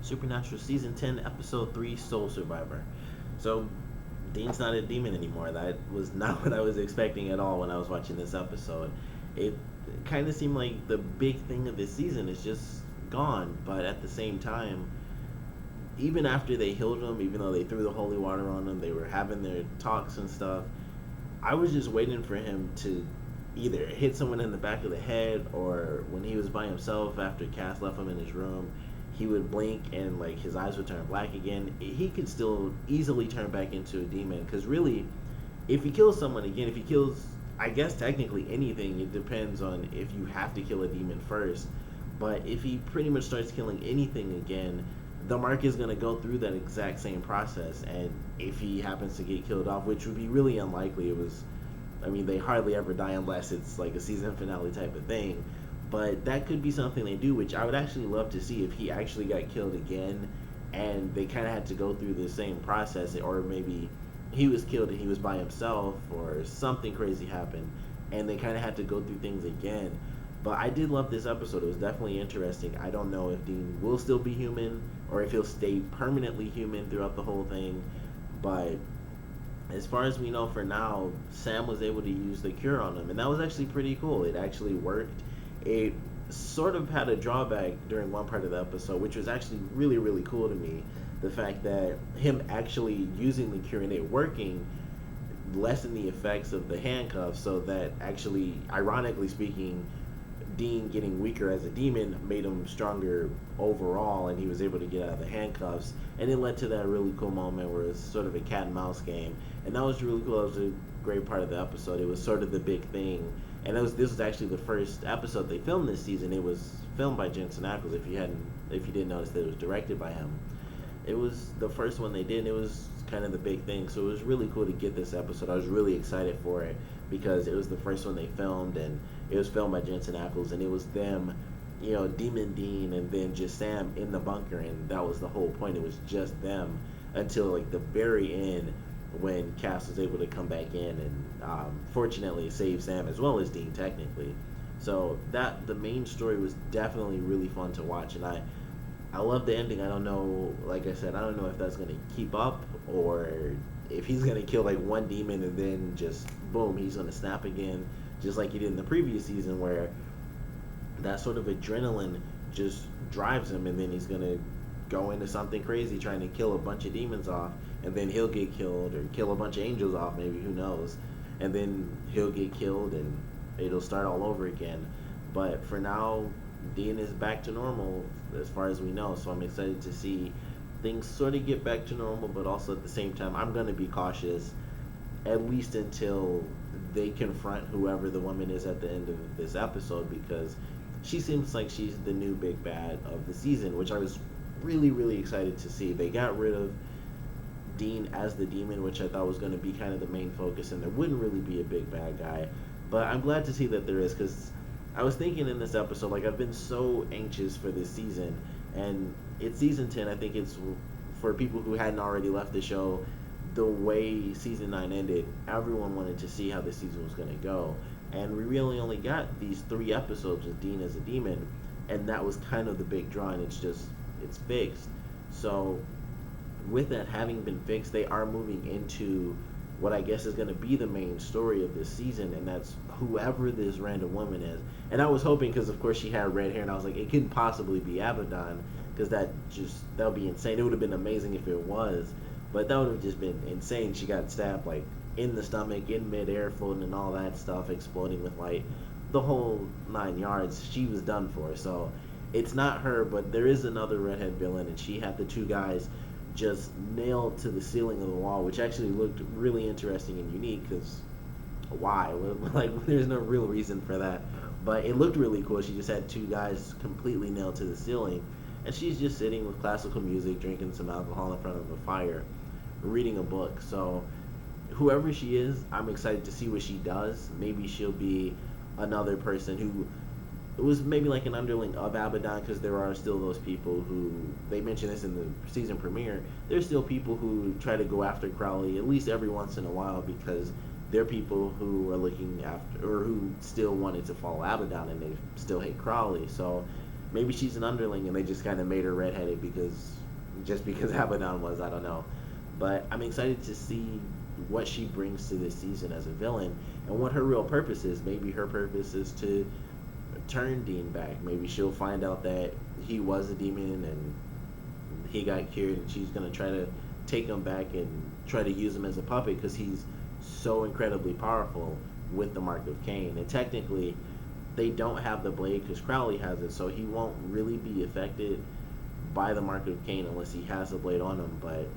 Supernatural Season 10, Episode 3, Soul Survivor. So, Dean's not a demon anymore. That was not what I was expecting at all when I was watching this episode. It kind of seemed like the big thing of this season is just gone, but at the same time, even after they healed him, even though they threw the holy water on him, they were having their talks and stuff, I was just waiting for him to either hit someone in the back of the head, or when he was by himself after Cass left him in his room, he would blink and like his eyes would turn black again. He could still easily turn back into a demon, because really, if he kills someone again, if he kills, I guess technically anything, it depends on if you have to kill a demon first. But if he pretty much starts killing anything again, the mark is going to go through that exact same process. And if he happens to get killed off, which would be really unlikely, I mean, they hardly ever die unless it's like a season finale type of thing. But that could be something they do, which I would actually love to see if he actually got killed again and they kind of had to go through the same process, or maybe he was killed and he was by himself or something crazy happened and they kind of had to go through things again. But I did love this episode. It was definitely interesting. I don't know if Dean will still be human or if he'll stay permanently human throughout the whole thing. But as far as we know for now, Sam was able to use the cure on him, and that was actually pretty cool. It actually worked. It sort of had a drawback during one part of the episode, which was actually really, really cool to me. The fact that him actually using the cure and it working lessened the effects of the handcuffs, so that actually, ironically speaking, Dean getting weaker as a demon made him stronger overall, and he was able to get out of the handcuffs, and it led to that really cool moment where it's sort of a cat and mouse game, and that was really cool. That was a great part of the episode. It was sort of the big thing, and this was actually the first episode they filmed this season. It was filmed by Jensen Ackles. If you didn't notice that it was directed by him, it was the first one they did, and it was kind of the big thing. So it was really cool to get this episode. I was really excited for it because it was the first one they filmed, and it was filmed by Jensen Ackles, and it was them, Demon Dean and then just Sam in the bunker, and that was the whole point. It was just them until like the very end when Cass was able to come back in and fortunately save Sam as well as Dean technically. So the main story was definitely really fun to watch, and I love the ending. I don't know, like I said, I don't know if that's going to keep up or if he's going to kill like one demon and then just boom, he's going to snap again, just like he did in the previous season, where that sort of adrenaline just drives him, and then he's going to go into something crazy trying to kill a bunch of demons off, and then he'll get killed, or kill a bunch of angels off, maybe, who knows, and then he'll get killed and it'll start all over again. But for now, Dean is back to normal as far as we know, so I'm excited to see things sort of get back to normal, but also at the same time I'm going to be cautious at least until they confront whoever the woman is at the end of this episode, because she seems like she's the new big bad of the season, which I was really, really excited to see. They got rid of Dean as the demon, which I thought was going to be kind of the main focus, and there wouldn't really be a big bad guy, but I'm glad to see that there is, because I was thinking in this episode, like, I've been so anxious for this season, and it's season 10. I think it's for people who hadn't already left the show. The way season 9 ended, everyone wanted to see how the season was going to go, and we really only got these 3 episodes with Dean as a demon, and that was kind of the big draw, and it's fixed. So with that having been fixed, they are moving into what I guess is going to be the main story of this season, and that's whoever this random woman is. And I was hoping, because of course she had red hair, and I was like, it couldn't possibly be Abaddon, because that would be insane. It would have been amazing if it was, but that would have just been insane. She got stabbed like in the stomach, in midair, floating, and all that stuff, exploding with light, the whole 9 yards. She was done for. So it's not her, but there is another redhead villain, and she had the 2 guys just nailed to the ceiling of the wall, which actually looked really interesting and unique, because why? Like, there's no real reason for that, but it looked really cool. She just had 2 guys completely nailed to the ceiling, and she's just sitting with classical music, drinking some alcohol in front of a fire, reading a book. So whoever she is, I'm excited to see what she does. Maybe she'll be another person who it was maybe like an underling of Abaddon, because there are still those people who, they mentioned this in the season premiere, there's still people who try to go after Crowley at least every once in a while, because they're people who are looking after, or who still wanted to follow Abaddon, and they still hate Crowley. So maybe she's an underling and they just kind of made her redheaded because Abaddon was, I don't know. But I'm excited to see what she brings to this season as a villain and what her real purpose is. Maybe her purpose is to turn Dean back. Maybe she'll find out that he was a demon and he got cured, and she's gonna try to take him back and try to use him as a puppet because he's so incredibly powerful with the Mark of Cain. And technically, they don't have the blade because Crowley has it, so he won't really be affected by the Mark of Cain unless he has the blade on him. But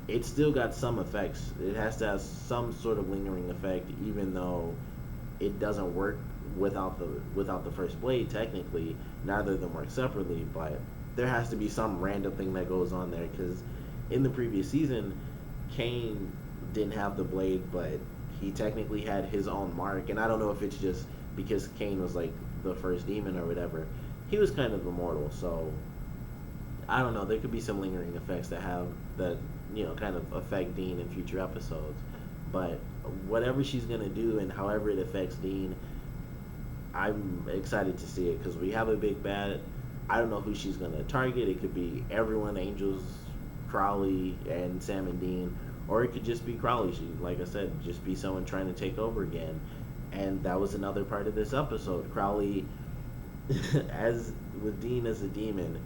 it's still got some effects. It has to have some sort of lingering effect, even though it doesn't work without the first blade. Technically, neither of them work separately, but there has to be some random thing that goes on there because in the previous season, Cain didn't have the blade, but he technically had his own mark. And I don't know if it's just because Cain was like the first demon or whatever. He was kind of immortal, so I don't know. There could be some lingering effects that kind of affect Dean in future episodes. But whatever she's gonna do and however it affects Dean, I'm excited to see it because we have a big bad. I don't know who she's gonna target. It could be everyone, Angels, Crowley, and Sam and Dean, or it could just be Crowley. She, like I said, just be someone trying to take over again. And that was another part of this episode. Crowley, as with Dean as a demon,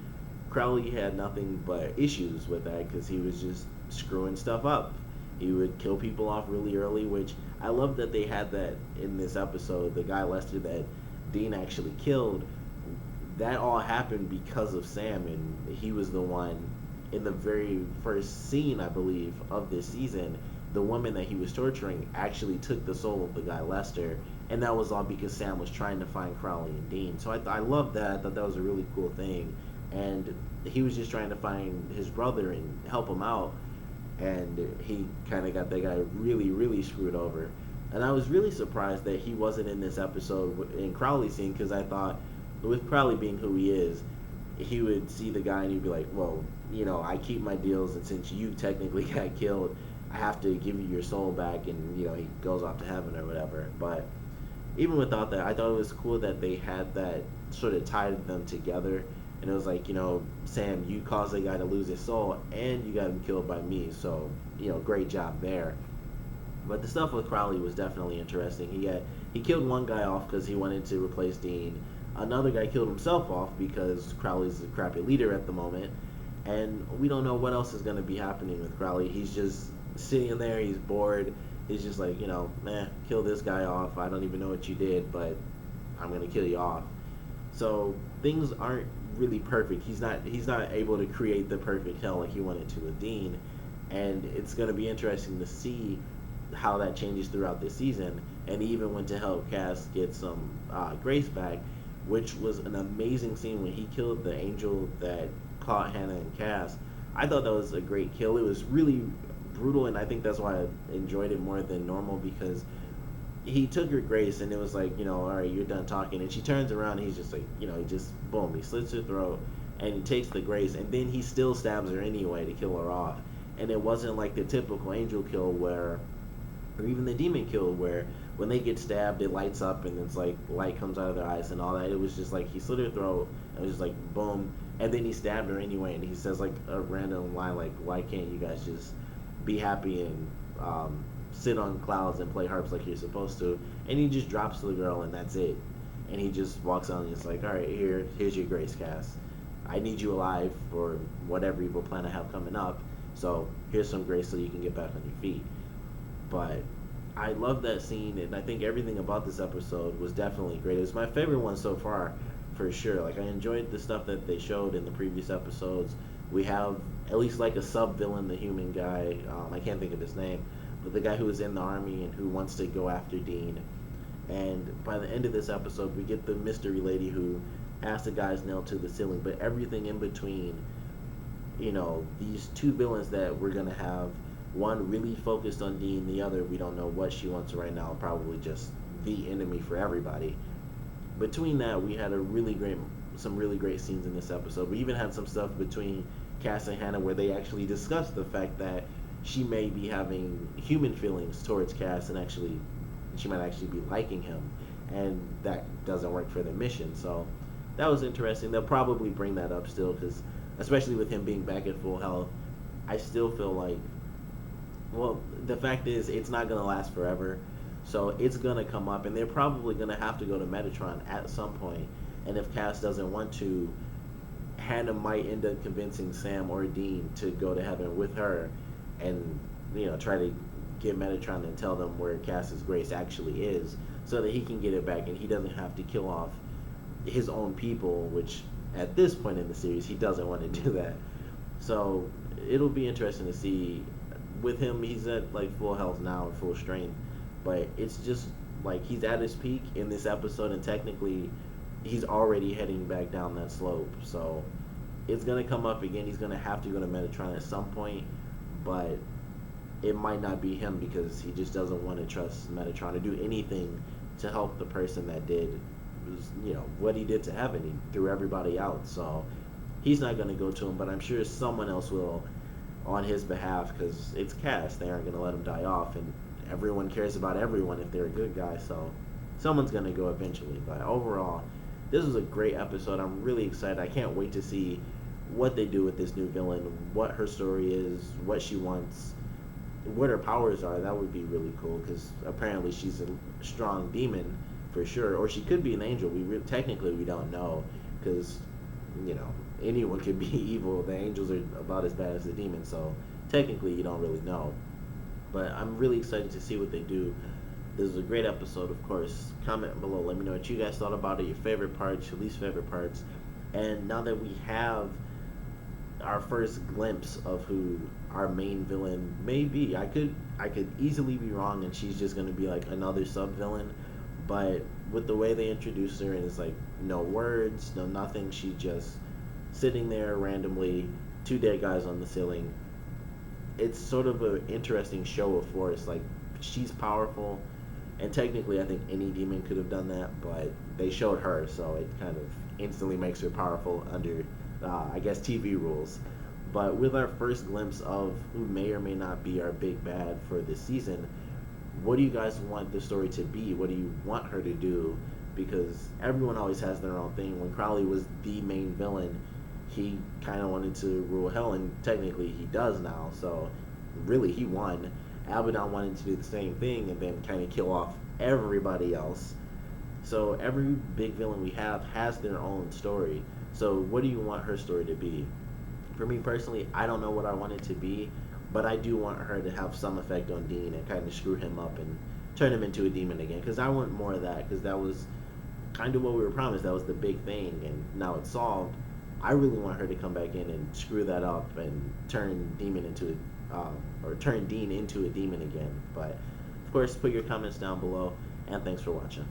Crowley had nothing but issues with that because he was just screwing stuff up. He would kill people off really early, which I love that they had that in this episode. The guy Lester that Dean actually killed, that all happened because of Sam, and he was the one in the very first scene, I believe, of this season. The woman that he was torturing actually took the soul of the guy Lester, and that was all because Sam was trying to find Crowley and Dean. So I love that. I thought that was a really cool thing, and he was just trying to find his brother and help him out, and he kind of got that guy really, really screwed over. And I was really surprised that he wasn't in this episode in Crowley's scene, because I thought, with Crowley being who he is, he would see the guy and he'd be like, well, I keep my deals, and since you technically got killed, I have to give you your soul back, and, he goes off to heaven or whatever. But even without that, I thought it was cool that they had that sort of tied them together. And it was like, Sam, you caused a guy to lose his soul, and you got him killed by me, so, great job there. But the stuff with Crowley was definitely interesting. He killed one guy off because he wanted to replace Dean. Another guy killed himself off because Crowley's a crappy leader at the moment. And we don't know what else is going to be happening with Crowley. He's just sitting there, he's bored. He's just like, kill this guy off. I don't even know what you did, but I'm going to kill you off. So things aren't really perfect. He's not able to create the perfect hell like he wanted to with Dean. And it's going to be interesting to see how that changes throughout this season. And he even went to help Cas get some Grace back, which was an amazing scene when he killed the angel that caught Hannah and Cas. I thought that was a great kill. It was really brutal, and I think that's why I enjoyed it more than normal, because he took her Grace, and it was like, all right, you're done talking. And she turns around, and he's just like, he just, boom, he slits her throat, and he takes the Grace, and then he still stabs her anyway to kill her off. And it wasn't like the typical angel kill or even the demon kill, where when they get stabbed, it lights up, and it's like light comes out of their eyes and all that. It was just like he slit her throat, and it was just like, boom, and then he stabbed her anyway, and he says like a random line like, why can't you guys just be happy and sit on clouds and play harps like you're supposed to? And he just drops the girl, and that's it. And he just walks on, and he's like, all right, here's your Grace, Cas. I need you alive for whatever evil plan I have coming up, so here's some Grace so you can get back on your feet. But I love that scene, and I think everything about this episode was definitely great. It was my favorite one so far, for sure. Like, I enjoyed the stuff that they showed in the previous episodes. We have at least like a sub-villain, the human guy, I can't think of his name, but the guy who was in the army and who wants to go after Dean. And by the end of this episode, we get the mystery lady who has the guys nailed to the ceiling. But everything in between, these two villains that we're going to have, one really focused on Dean, the other, we don't know what she wants right now, probably just the enemy for everybody. Between that, we had some really great scenes in this episode. We even had some stuff between Cas and Hannah where they actually discussed the fact that she may be having human feelings towards Cas, and she might actually be liking him, and that doesn't work for the mission. So that was interesting. They'll probably bring that up still, because especially with him being back at full health, I still feel like, well, the fact is it's not gonna last forever, so it's gonna come up, and they're probably gonna have to go to Metatron at some point. And if Cass doesn't want to, Hannah might end up convincing Sam or Dean to go to heaven with her, and try to get Metatron and tell them where Cass's grace actually is, so that he can get it back and he doesn't have to kill off his own people, which at this point in the series he doesn't want to do that. So it'll be interesting to see. With him, he's at like full health now and full strength, but it's just like he's at his peak in this episode, and technically he's already heading back down that slope. So it's gonna come up again. He's gonna have to go to Metatron at some point, but it might not be him, because he just doesn't want to trust Metatron to do anything to help the person that did, what he did to heaven. He threw everybody out, so he's not going to go to him, but I'm sure someone else will on his behalf, because it's Cass. They aren't going to let him die off, and everyone cares about everyone if they're a good guy, so someone's going to go eventually. But overall, this was a great episode. I'm really excited. I can't wait to see what they do with this new villain, what her story is, what she wants, what her powers are. That would be really cool, because apparently she's a strong demon for sure, or she could be an angel. Technically we don't know, because anyone could be evil. The angels are about as bad as the demons, so technically you don't really know. But I'm really excited to see what they do. This is a great episode. Of course, comment below, let me know what you guys thought about it, your favorite parts, your least favorite parts. And now that we have our first glimpse of who our main villain may be, I could easily be wrong and she's just going to be like another sub villain, but with the way they introduce her, and it's like no words, no nothing, she just sitting there randomly, two dead guys on the ceiling. It's sort of an interesting show of force. Like, she's powerful, and technically I think any demon could have done that, but they showed her, so it kind of instantly makes her powerful under I guess TV rules. But with our first glimpse of who may or may not be our big bad for this season, what do you guys want the story to be? What do you want her to do? Because everyone always has their own thing. When Crowley was the main villain, he kind of wanted to rule hell, and technically he does now, so really he won. Abaddon wanted to do the same thing and then kind of kill off everybody else. So every big villain we have has their own story. So what do you want her story to be? For me personally, I don't know what I want it to be, but I do want her to have some effect on Dean and kind of screw him up and turn him into a demon again, because I want more of that, because that was kind of what we were promised. That was the big thing, and now it's solved. I really want her to come back in and screw that up and turn Dean into a demon again. But of course, put your comments down below, and thanks for watching.